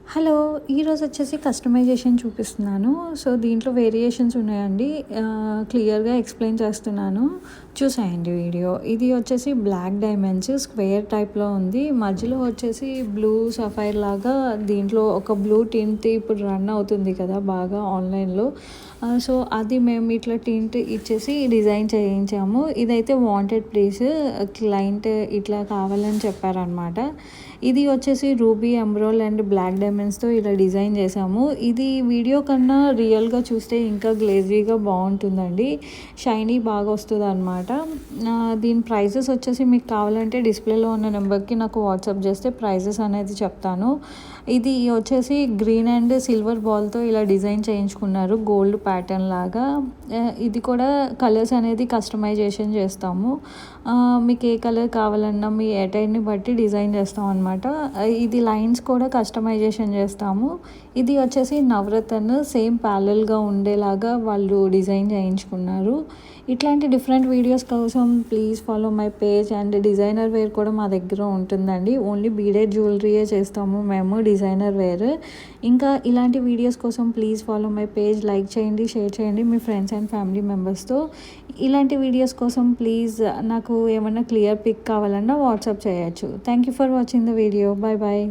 Hello! ఈరోజు వచ్చేసి customization చూపిస్తున్నాను. సో, దీంట్లో వేరియేషన్స్ ఉన్నాయండి. క్లియర్‌గా ఎక్స్‌ప్లెయిన్ చేస్తున్నాను. చూసేయండి వీడియో. ఇది వచ్చేసి బ్లాక్ డైమండ్స్ స్క్వేర్ టైప్‌లో ఉంది. మధ్యలో వచ్చేసి బ్లూ సఫైర్ లాగా దీంట్లో ఒక బ్లూ టింట్ ఇప్పుడు రన్ అవుతుంది కదా బాగా ఆన్‌లైన్‌లో. సో, అది మేము ఇట్లా టింట్ ఇచ్చేసి డిజైన్ చేయించాము. ఇదైతే వాంటెడ్ పీస్. క్లయింట్ ఇట్లా కావాలని చెప్పారనమాట. ఇది వచ్చేసి రూబీ, ఎమరాల్డ్ అండ్ బ్లాక్ డైమండ్స్‌తో ఇలా డిజైన్ చేశాము. ఇది వీడియో కన్నా రియల్‌గా చూస్తే ఇంకా గ్లేజీగా బాగుంటుందండి. షైనీ బాగా వస్తుందన్నమాట. దీని ప్రైజెస్ వచ్చేసి మీకు కావాలంటే డిస్ప్లేలో ఉన్న నెంబర్కి నాకు వాట్సాప్ చేస్తే ప్రైజెస్ అనేది చెప్తాను. ఇది వచ్చేసి గ్రీన్ అండ్ సిల్వర్ బాల్తో ఇలా డిజైన్ చేయించుకున్నారు గోల్డ్ ప్యాటర్న్ లాగా. ఇది కూడా కలర్స్ అనేది కస్టమైజేషన్ చేస్తాము. మీకు ఏ కలర్ కావాలన్నా మీ అటైర్ని బట్టి డిజైన్ చేస్తాం అనమాట. ఇది లైన్స్ కూడా కస్టమైజేషన్ చేస్తాము. ఇది వచ్చేసి నవరత్న సేమ్ ప్యారలల్‌గా ఉండేలాగా వాళ్ళు డిజైన్ చేయించుకున్నారు. ఇట్లాంటి డిఫరెంట్ వీడియోస్ కోసం please follow my page. And designer wear కూడా మా దగ్గర ఉంటుందండి. ఓన్లీ బీడెడ్ జ్యువెలరీయే చేస్తాము మేము, డిజైనర్ వేర్. ఇంకా ఇలాంటి వీడియోస్ కోసం please follow my page. Like చేయండి, షేర్ చేయండి మీ ఫ్రెండ్స్ అండ్ ఫ్యామిలీ మెంబర్స్తో. ఇలాంటి వీడియోస్ కోసం ప్లీజ్ నాకు ఏమన్నా క్లియర్ పిక్ కావాలన్నా వాట్సాప్ చేయొచ్చు. Thank you for watching the video. Bye bye.